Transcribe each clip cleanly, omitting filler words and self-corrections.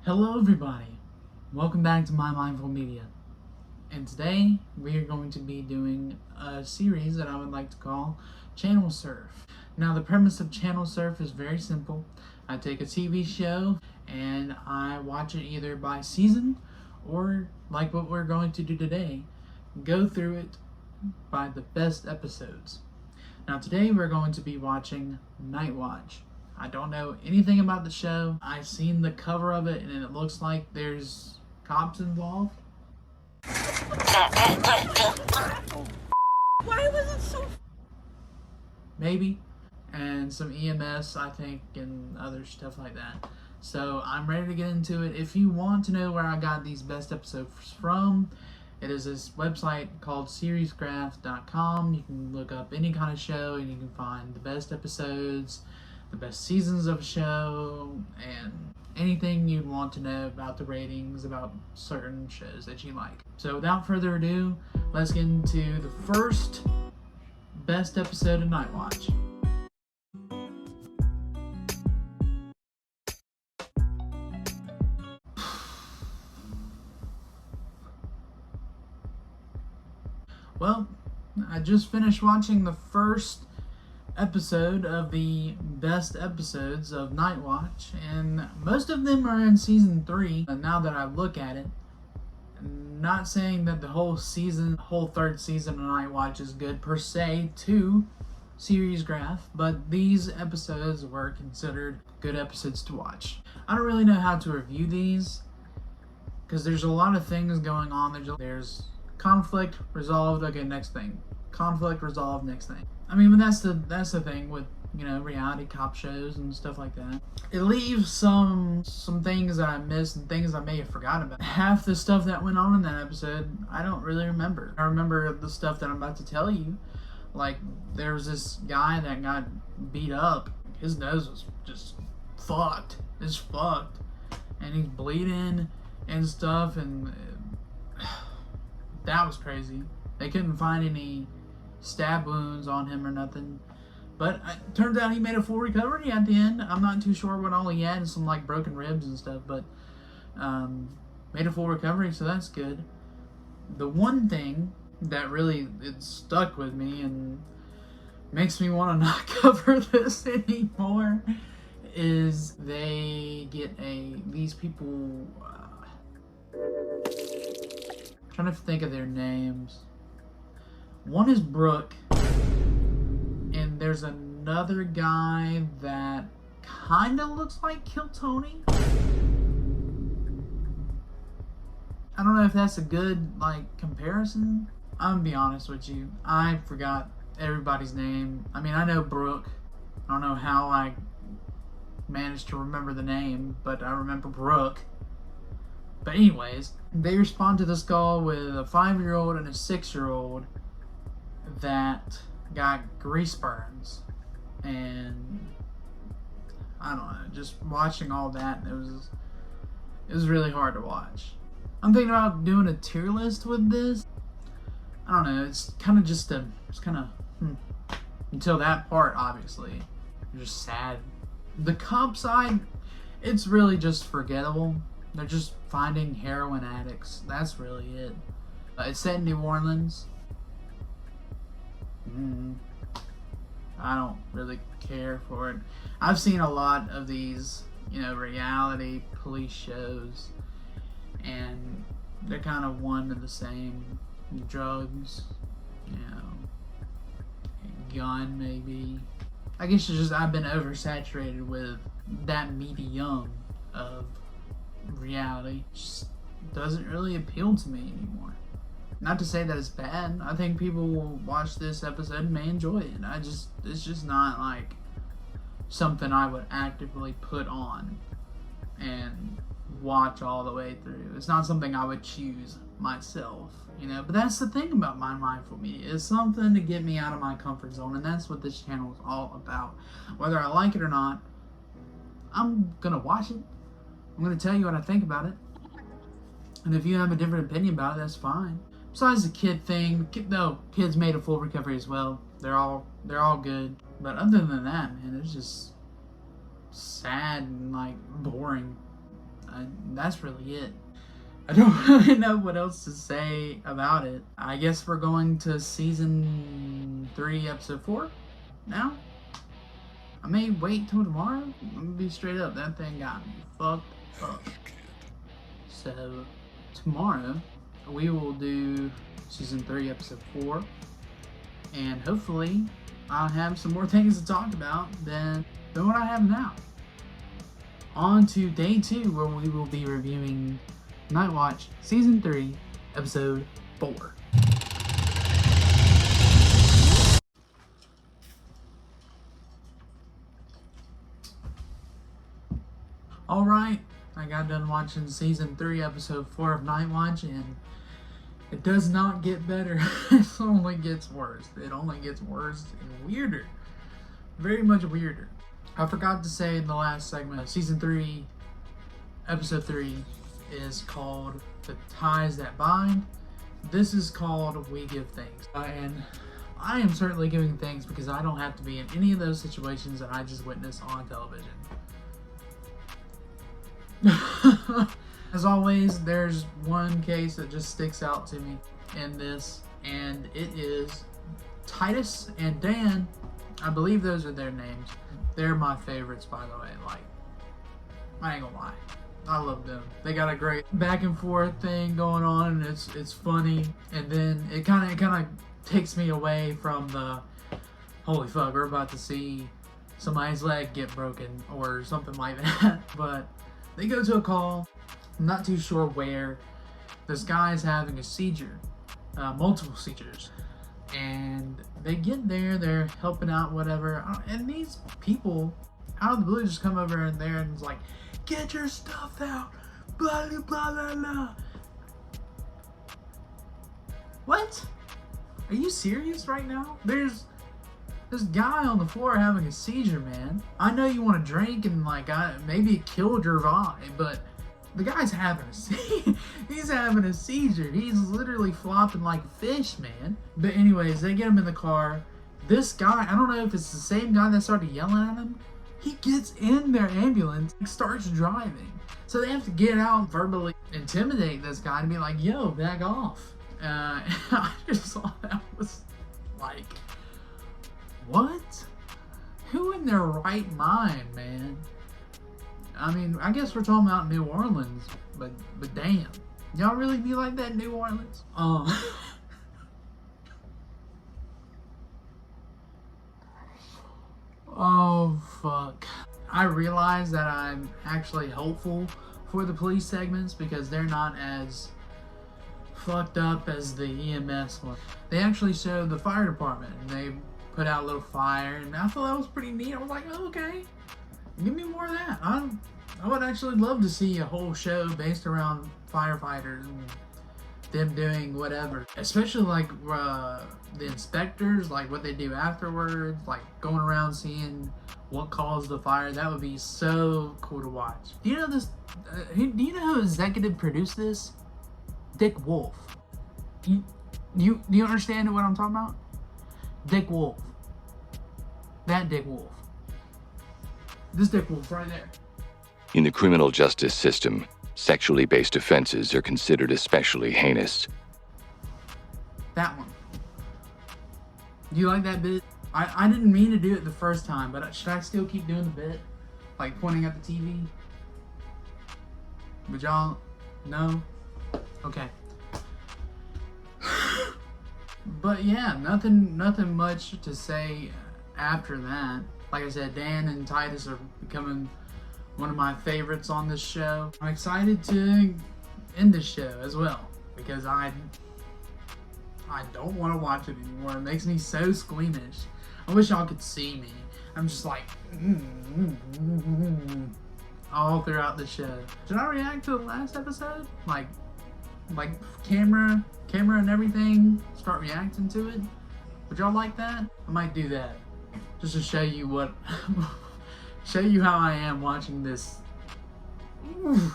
Hello everybody, welcome back to My Mindful Media, and today we are going to be doing a series that I would like to call Channel Surf. Now the premise of Channel Surf is very simple. I take a TV show and I watch it either by season or, like what we're going to do today, go through it by the best episodes. Now today we're going to be watching Nightwatch. I don't know anything about the show. I've seen the cover of it and it looks like there's cops involved. Why was it so... Maybe. And some EMS, I think, and other stuff like that. So I'm ready to get into it. If you want to know where I got these best episodes from, it is this website called seriesgraph.com. You can look up any kind of show and you can find the best episodes, the best seasons of a show, and anything you want to know about the ratings, about certain shows that you like. So without further ado, let's get into the first best episode of Nightwatch. Well, I just finished watching the first episode of the best episodes of Nightwatch, and most of them are in season 3. And now that I look at it, not saying that the whole third season of Nightwatch is good per se to Series Graph, but these episodes were considered good episodes to watch. I don't really know how to review these because there's a lot of things going on. There's conflict resolved, okay, next thing. Conflict resolved, next thing. I mean, but that's the thing with, reality cop shows and stuff like that. It leaves some things that I missed and things I may have forgotten about. Half the stuff that went on in that episode, I don't really remember. I remember the stuff that I'm about to tell you. Like, there was this guy that got beat up. His nose was just fucked. It's fucked. And he's bleeding and stuff, and that was crazy. They couldn't find any stab wounds on him or nothing, but it turns out he made a full recovery at the end. I'm not too sure what all he had, some like broken ribs and stuff, but made a full recovery, so that's good. The one thing that really it stuck with me and makes me want to not cover this anymore is they get these people trying to think of their names. One is Brooke, and there's another guy that kind of looks like Kill Tony. I don't know if that's a good, comparison. I'm gonna be honest with you. I forgot everybody's name. I mean, I know Brooke. I don't know how I managed to remember the name, but I remember Brooke. But anyways, they respond to this call with a 5-year-old and a 6-year-old that got grease burns, and I don't know, just watching all that, it was really hard to watch. I'm thinking about doing a tier list with this. I don't know, it's kind of until that part, obviously, just sad. The cop side, it's really just forgettable. They're just finding heroin addicts. That's really it. It's set in New Orleans. I don't really care for it. I've seen a lot of these, reality police shows, and they're kind of one and the same. Drugs, gun maybe. I guess it's just I've been oversaturated with that medium of reality. It just doesn't really appeal to me anymore. Not to say that it's bad. I think people will watch this episode and may enjoy it. It's just not like something I would actively put on and watch all the way through. It's not something I would choose myself, But that's the thing about My Mindful Media. It's something to get me out of my comfort zone, and that's what this channel is all about. Whether I like it or not, I'm gonna watch it. I'm gonna tell you what I think about it. And if you have a different opinion about it, that's fine. Besides the kid thing, kids made a full recovery as well. They're all good. But other than that, man, it's just sad and boring. That's really it. I don't really know what else to say about it. I guess we're going to season 3, episode 4 now. I may wait till tomorrow. I'm gonna be straight up. That thing got me fucked up. So tomorrow we will do season 3, episode 4, and hopefully I'll have some more things to talk about than what I have now. On to day 2, where we will be reviewing Nightwatch season 3, episode 4. Alright, I got done watching season 3, episode 4 of Nightwatch, and it does not get better. It only gets worse. It only gets worse and weirder. Very much weirder. I forgot to say in the last segment, season 3, episode 3 is called The Ties That Bind. This is called We Give Thanks. And I am certainly giving thanks because I don't have to be in any of those situations that I just witnessed on television. As always, there's one case that just sticks out to me in this, and it is Titus and Dan. I believe those are their names. They're my favorites, by the way. Like, I ain't gonna lie, I love them. They got a great back and forth thing going on, and it's funny. And then it kind of takes me away from the holy fuck, we're about to see somebody's leg get broken or something like that. But they go to a call, I'm not too sure where. This guy's having a seizure, multiple seizures. And they get there, they're helping out, whatever. And these people, out of the blue, just come over in there and it's like, get your stuff out, blah, blah, blah, blah, blah. What? Are you serious right now? There's this guy on the floor having a seizure, man. I know you want to drink and like maybe it killed your vibe, but the guy's having a seizure. He's having a seizure. He's literally flopping like a fish, man. But anyways, they get him in the car. This guy, I don't know if it's the same guy that started yelling at him. He gets in their ambulance and starts driving. So they have to get out, verbally intimidate this guy and be like, yo, back off. I just thought that was like, what? Who in their right mind, man? I mean, I guess we're talking about New Orleans, but damn. Y'all really be like that in New Orleans? Oh, fuck. I realize that I'm actually hopeful for the police segments because they're not as fucked up as the EMS one. They actually showed the fire department and they put out a little fire, and I thought that was pretty neat. I was like, oh, okay, give me more of that. I would actually love to see a whole show based around firefighters and them doing whatever, especially like the inspectors, like what they do afterwards, like going around seeing what caused the fire. That would be so cool to watch. Do you know this? Do you know who executive produced this? Dick Wolf. Do you understand what I'm talking about? Dick Wolf. That Dick Wolf. This Dick Wolf right there. In the criminal justice system, sexually based offenses are considered especially heinous. That one. Do you like that bit? I didn't mean to do it the first time, but should I still keep doing the bit? Like pointing at the TV? Would y'all? No? Okay. But yeah, nothing much to say after that. Like I said, Dan and Titus are becoming one of my favorites on this show. I'm excited to end this show as well because I don't want to watch it anymore. It makes me so squeamish. I wish y'all could see me. I'm just like all throughout the show. Should I react to the last episode? Like camera and everything, start reacting to it? Would y'all like that? I might do that just to show you what show you how I am watching this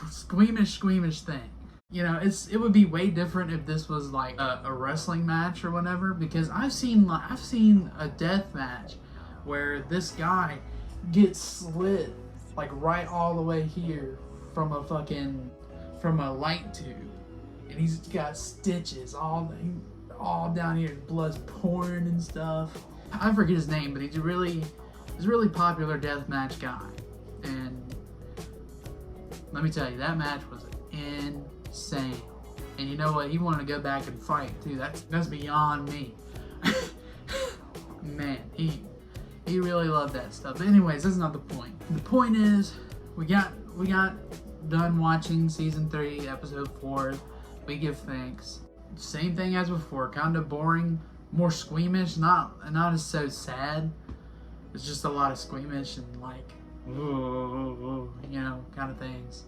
squeamish thing. You know, it would be way different if this was like a wrestling match or whatever, because I've seen a death match where this guy gets slit like right all the way here, from a light tube, and he's got stitches all down here. Blood's pouring and stuff. I forget his name, but he's a really popular deathmatch guy. And let me tell you, that match was insane. And you know what? He wanted to go back and fight too. That's beyond me. Man, he really loved that stuff. But anyways, that's not the point. The point is, we got done watching season 3, episode 4. We give thanks. Same thing as before. Kind of boring, more squeamish. Not as so sad. It's just a lot of squeamish and like, kind of things.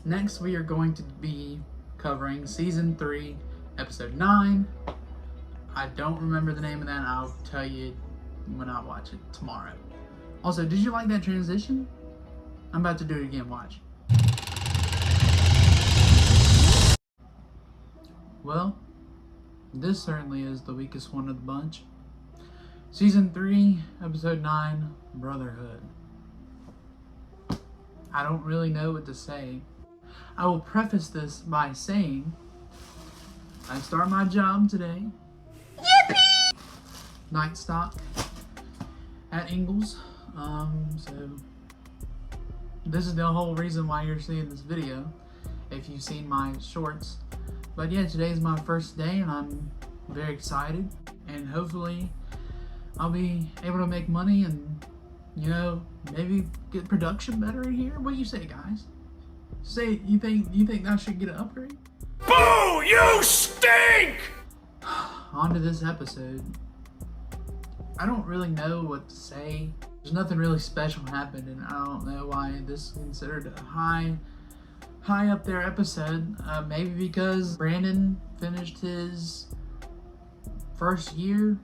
Next, we are going to be covering season 3, episode 9. I don't remember the name of that. I'll tell you when I watch it tomorrow. Also, did you like that transition? I'm about to do it again. Watch. Well, this certainly is the weakest one of the bunch. Season 3, episode 9, Brotherhood. I don't really know what to say. I will preface this by saying I start my job today. Yippee! Night stock at Ingalls. So this is the whole reason why you're seeing this video, if you've seen my shorts. But yeah, today's my first day and I'm very excited, and hopefully I'll be able to make money and, maybe get production better in here. What do you say, guys? Say, you think I should get an upgrade? Boo! You stink! On to this episode. I don't really know what to say. There's nothing really special happened, and I don't know why this is considered a high up there episode. Maybe because Brandon finished his first year.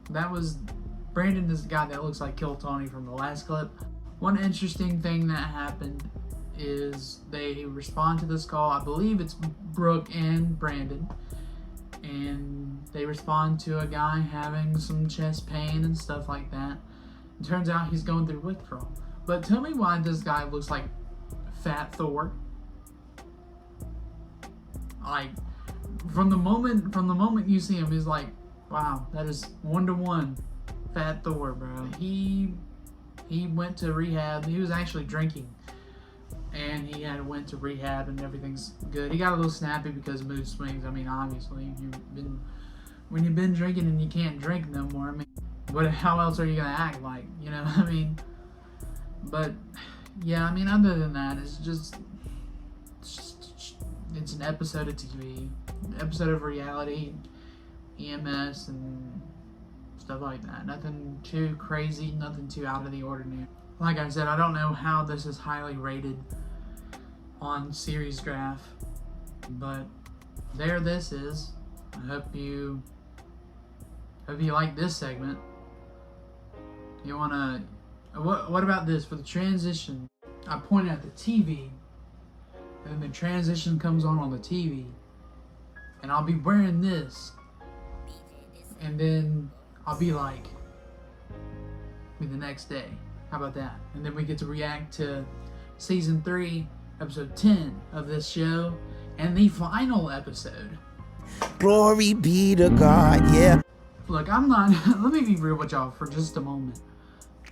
Brandon is the guy that looks like Kill Tony from the last clip. One interesting thing that happened is they respond to this call. I believe it's Brooke and Brandon. And they respond to a guy having some chest pain and stuff like that. It turns out he's going through withdrawal. But tell me why this guy looks like Fat Thor. Like, from the moment you see him, he's like, wow, that is 1-to-1 Fat Thor, bro. He went to rehab. He was actually drinking, and he went to rehab, and everything's good. He got a little snappy because of mood swings. I mean, obviously, when you've been drinking and you can't drink no more. I mean, how else are you gonna act like? I mean, but yeah, I mean, other than that, it's an episode of TV, episode of reality, EMS, and stuff like that. Nothing too crazy, nothing too out of the ordinary. Like I said, I don't know how this is highly rated on Series Graph, but there this is. I hope you like this segment. You wanna, what about this for the transition? I point at the TV, and then the transition comes on the TV, and I'll be wearing this, and then I'll be like, the next day. How about that? And then we get to react to season 3, episode 10 of this show, and the final episode. Glory be to God, yeah. Look, I'm not, let me be real with y'all for just a moment.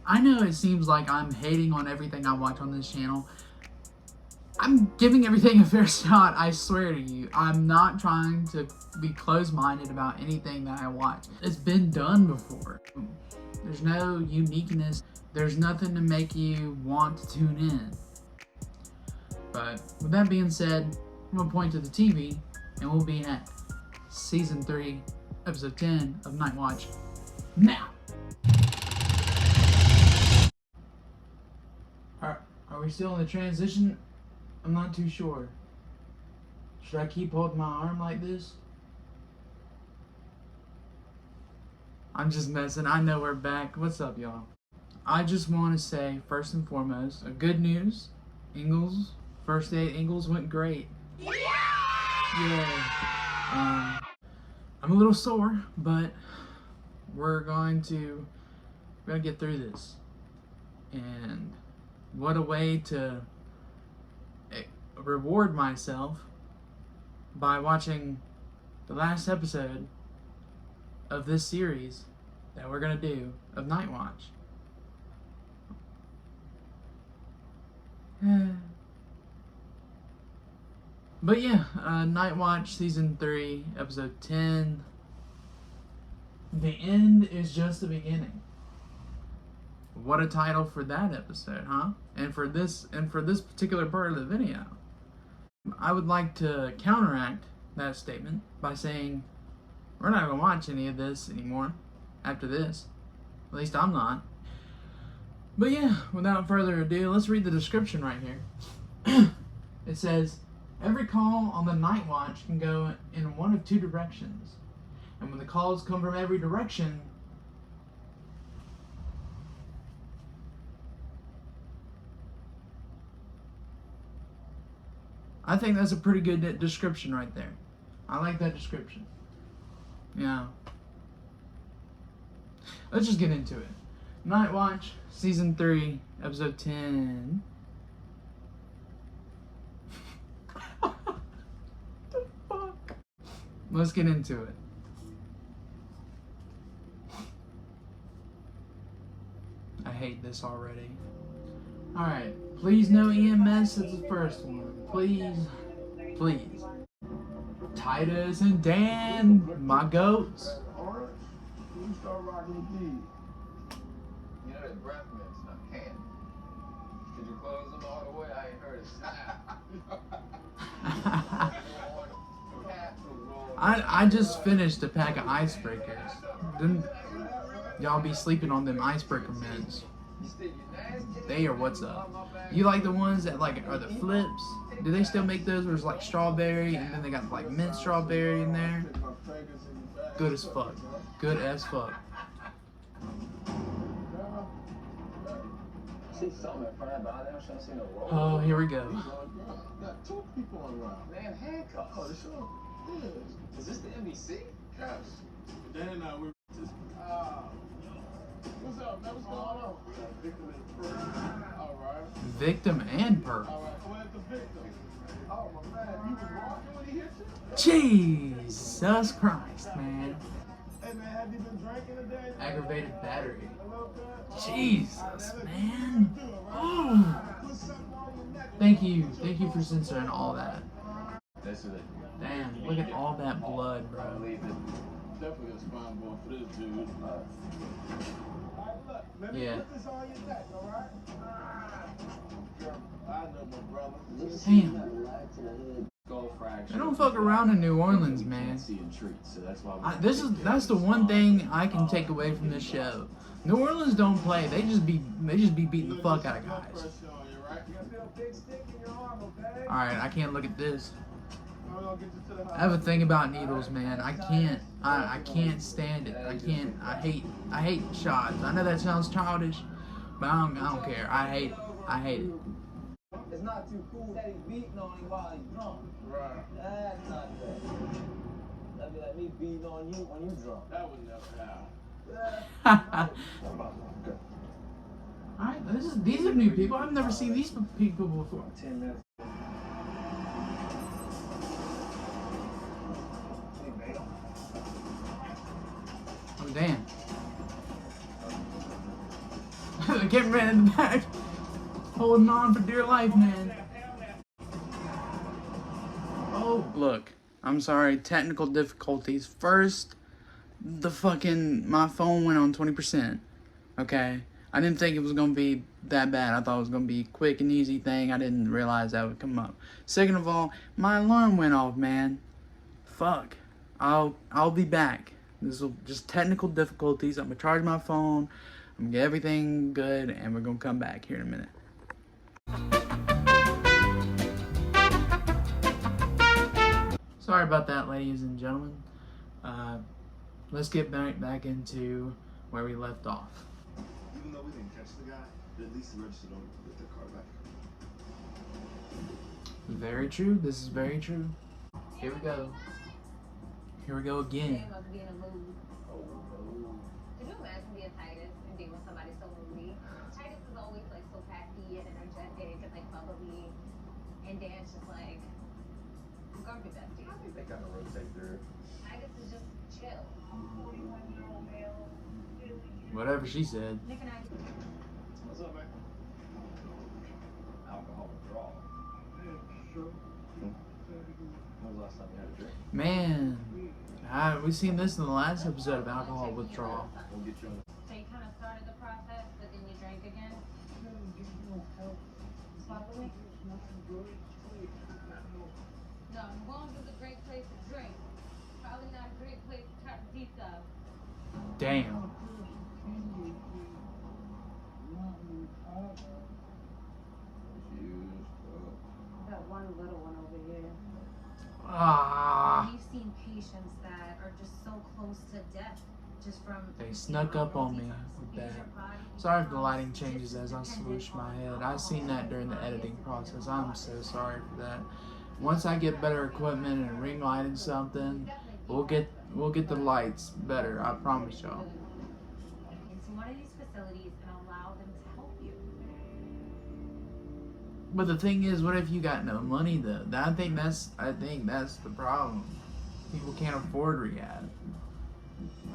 I know it seems like I'm hating on everything I watch on this channel. I'm giving everything a fair shot, I swear to you. I'm not trying to be closed-minded about anything that I watch. It's been done before. There's no uniqueness. There's nothing to make you want to tune in. But with that being said, I'm gonna point to the TV, and we'll be at season 3, episode 10 of Nightwatch now. Are we still in the transition? I'm not too sure. Should I keep holding my arm like this? I'm just messing. I know we're back. What's up, y'all? I just want to say, first and foremost, a good news. Ingalls, first day at Ingalls went great. Yeah. I'm a little sore, but we're gonna get through this. And what a way to reward myself by watching the last episode of this series that we're gonna do of Nightwatch. But yeah, Nightwatch season 3, episode 10. The end is just the beginning. What a title for that episode, huh? And for this particular part of the video. I would like to counteract that statement by saying we're not gonna watch any of this anymore after this. At least I'm not. But yeah, without further ado, let's read the description right here. It says, every call on the Nightwatch can go in one of two directions. And when the calls come from every direction, I think that's a pretty good description right there. I like that description. Yeah. Let's just get into it. Nightwatch, Season 3, Episode 10. The fuck? Let's get into it. I hate this already. Alright, please no EMS is the first one. Please, please. Titus and Dan, my goats. You start rocking these. You know that breath mints, I can't. Did you close them all the way? I ain't heard it. I just finished a pack of icebreakers. Didn't y'all be sleeping on them icebreaker mints? They are what's up. You like the ones that like are the flips? Do they still make those where it's like strawberry and then they got like mint strawberry in there? Good as fuck. Good as fuck. Oh, here we go. Got two people around. Man, handcuffs. Oh, the show. Yeah. Is this the NBC? Yes. Dan and I, we just. What's up, man? What's going on? Victim and perp. All right. Victim and perp. All right. Where's the victim? Oh, my man. You was walking when he hit you? Jesus Christ, man. Hey, man, have you been drinking today? Aggravated battery. A little bit? Jesus, man. Oh. Thank you for censoring all that. That's it. Damn, look at all that blood, bro. Definitely a spine ball for this dude. Let me Yeah. put this on your neck, all right? I know my brother. Damn. They don't fuck around in New Orleans, man. That's the one thing I can take away from this show. New Orleans don't play. They just be beating the fuck out of guys. All right, I can't look at this. I have a thing about needles, man. I can't stand it. I hate shots. I know that sounds childish, but I don't care. I hate it. It's not too cool that he beating on him while he's drunk. Right. That's not good. That'd be like me beating on you when you drunk. That would never happen. Alright, these are new people. I've never seen these people before. 10 minutes. Oh damn. The cameraman in the back. Holding on for dear life, man. Oh, look. I'm sorry. Technical difficulties. First, my phone went on 20%. Okay? I didn't think it was going to be that bad. I thought it was going to be a quick and easy thing. I didn't realize that would come up. Second of all, my alarm went off, man. Fuck. I'll be back. This will just technical difficulties. I'm going to charge my phone. I'm going to get everything good, and we're going to come back here in a minute. Sorry about that, ladies and gentlemen. Let's get back into where we left off. Even though we didn't catch the guy, they at least registered him with the car back. Very true. This is very true. Here we go. Here we go again. Must be in a mood. Could you imagine being Titus and being with somebody so moody? Titus is always like so happy and energetic and like bubbly, and Dan's just Grumpy besties. I think they kind of rotate through. Titus is just chill. Whatever she said. Nick and I. What's up, man? Alcohol withdrawal. When was the last time you had a drink? Man, we seen this in the last episode of alcohol withdrawal. We'll get you on the... So you kind of started the process, but then you drank again. Swap with me? No, New Orleans is a great place to drink. Probably not a great place to cut pizza. Damn. Got one little one over here. Ah. We've seen patients that are just so close to death just from. They snuck up on me with that. Sorry if the lighting changes as I swoosh my head. I seen that during the editing process. I'm so sorry for that. Once I get better equipment and ring light and something, we'll get the lights better. I promise y'all. Into one of these facilities and allow them to help you. But the thing is, what if you got no money though? I think that's the problem. People can't afford rehab.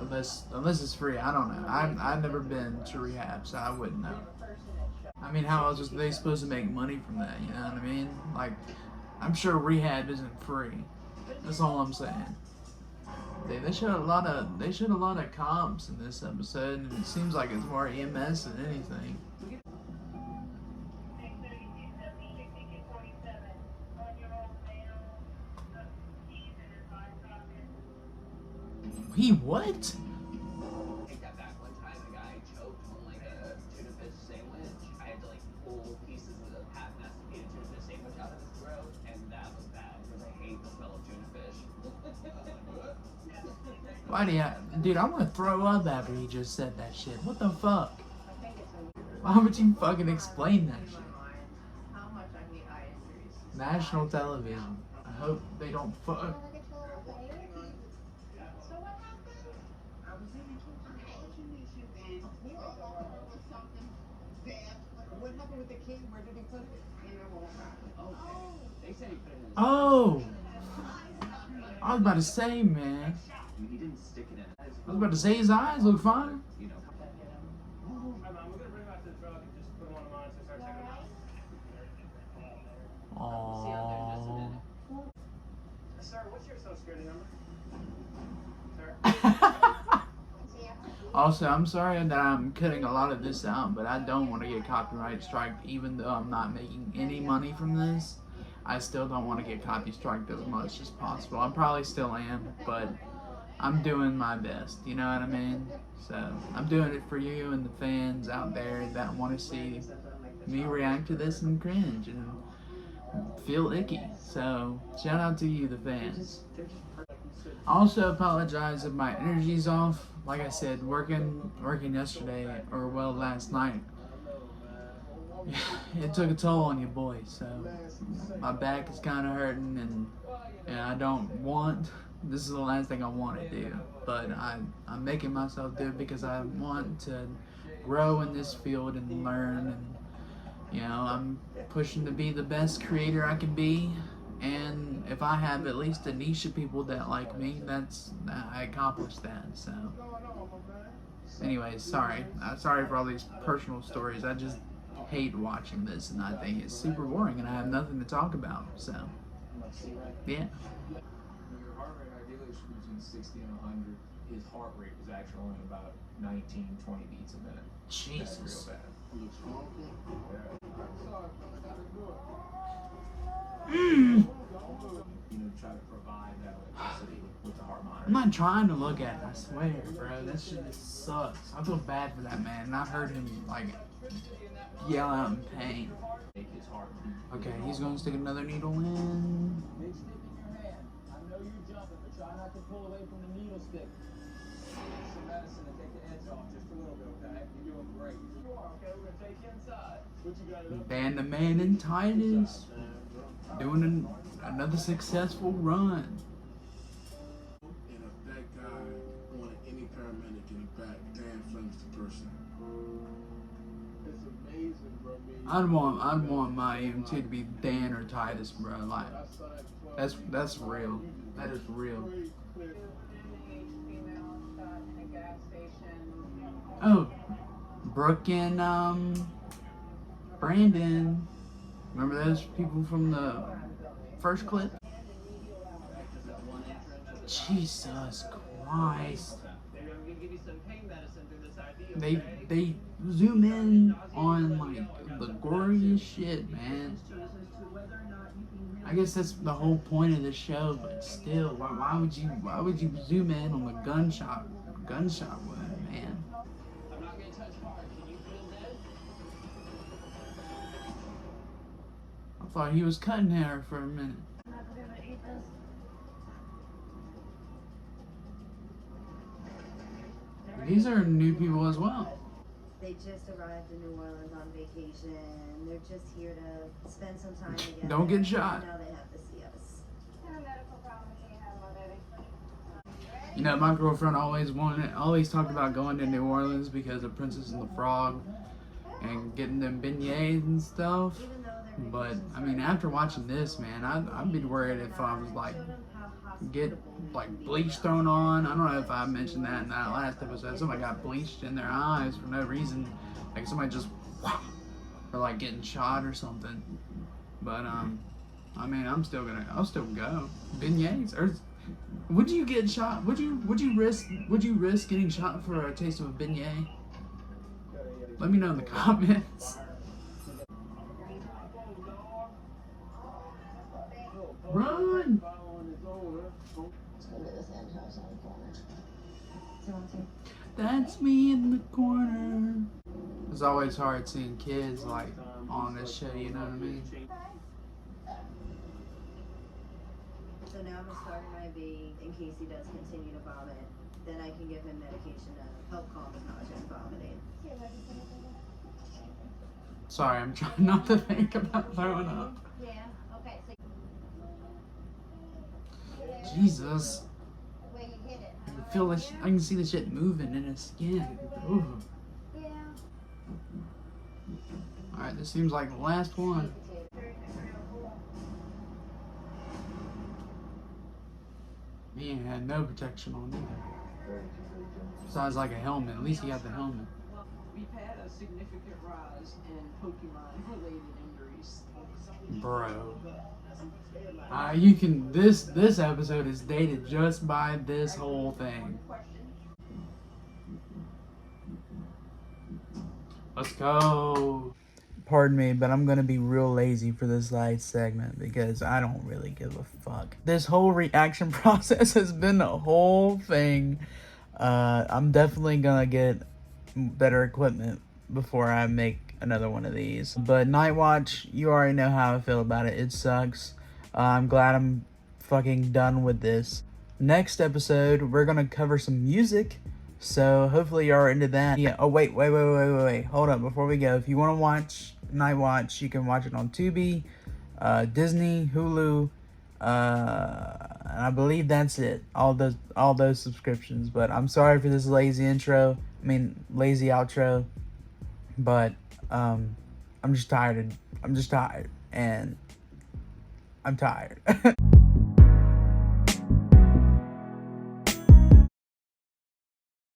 Unless it's free. I don't know. I've never been to rehab, so I wouldn't know. I mean, how else are they supposed to make money from that? You know what I mean? Like, I'm sure rehab isn't free. That's all I'm saying. They showed a lot of comps in this episode, and it seems like it's more EMS than anything. He what? Take that back one time, a guy choked on like a tuna fish sandwich. I had to like pull pieces of the half masticated tuna fish sandwich out of his throat, and that was bad because I hate the smell of tuna fish. Why do you, dude? I'm gonna throw up after he just said that shit. What the fuck? Why would you fucking explain that shit? National television. I hope they don't fuck. What happened with the key? Where did he put it? They said he put it in his Oh, I was about to say, man. He didn't stick it in. I was about to say his eyes look fine. You know. We're gonna bring him out to the truck and just put him on the monitor, start checking him out. Aww. Sir, what's your social security number? Sir? Also, I'm sorry that I'm cutting a lot of this out, but I don't want to get copyright striked. Even though I'm not making any money from this, I still don't want to get copy striked as much as possible. I probably still am, but I'm doing my best, you know what I mean? So, I'm doing it for you and the fans out there that want to see me react to this and cringe and feel icky. So, shout out to you, the fans. I also apologize if my energy's off. Like I said, working yesterday, or well, last night, it took a toll on your boy, so my back is kind of hurting, and I don't want, this is the last thing I want to do, but I'm making myself do it because I want to grow in this field and learn, and you know, I'm pushing to be the best creator I can be, and if I have at least a niche of people that like me, I accomplished that, so. Anyways, sorry for all these personal stories. I just hate watching this, and I think it's super boring, and I have nothing to talk about, so. Yeah. Your heart rate ideally should be between 60 and 100. His heart rate was actually only about 19, 20 beats a minute. Jesus. That's real bad. Mm. You know, try to provide that electricity with the heart monitor. I'm not trying to look at it, I swear, bro. That shit just sucks. I feel bad for that man, and I heard him, like, yell out in pain. Make his heart beat. Okay, he's gonna stick another needle in. Big stick in your hand. I know you're jumping, but try not to pull away from the needle stick. Some medicine to take the edge off just a little bit, okay? You're doing great. You are, okay? We're gonna take you inside. What you got it up? And the man in Titus doing another successful run. And if that guy wanted any paramedic in the back, damn flames the person. It's amazing, bro. I'd want my EMT to be Dan or Titus, bro. Like, that's real. That is real. Oh, Brooke and Brandon. Remember those people from the first clip? Jesus Christ. They zoom in on like the goriest shit, man. I guess that's the whole point of the show, but still, why would you zoom in on the gunshot wound, man? I'm not gonna touch hard. Can you feel dead? I thought he was cutting hair for a minute. These are new people as well. They just arrived in New Orleans on vacation. They're just here to spend some time together. Don't get shot. Now they have to see us. You know, my girlfriend always talked about going to New Orleans because of Princess and the Frog and getting them beignets and stuff. But I mean, after watching this, man, I'd be worried if I was like get like bleach thrown on. I don't know if I mentioned that in that last episode. Somebody got bleached in their eyes for no reason, like somebody just or like getting shot or something. But I mean, I'll still go beignets. Or would you get shot? Would you risk getting shot for a taste of a beignet? Let me know in the comments. Run! That's me in the corner. It's always hard seeing kids like on this show, you know what I mean? So now I'm starting my V in case he does continue to vomit. Then I can give him medication to help calm his nausea and vomiting. Sorry, I'm trying not to think about throwing up. Yeah, okay. So Jesus. where you hit it. I can see the shit moving in his skin. Ooh. Yeah. Alright, this seems like the last one. He ain't had no protection on either. Besides like a helmet. At least he got the helmet. We've had a significant rise in Pokemon-related injuries. Bro. You can this episode is dated just by this whole thing. Let's go. Pardon me, but I'm gonna be real lazy for this last segment because I don't really give a fuck. This whole reaction process has been a whole thing. I'm definitely gonna get better equipment before I make another one of these. But Nightwatch, you already know how I feel about it. It sucks. I'm glad I'm fucking done with this. Next episode, we're gonna cover some music. So hopefully you're into that. Yeah. Oh wait. Hold up. Before we go, if you want to watch Nightwatch, you can watch it on Tubi, Disney, Hulu, and I believe that's it. All those subscriptions. But I'm sorry for this lazy outro. But I'm just tired, and I'm tired.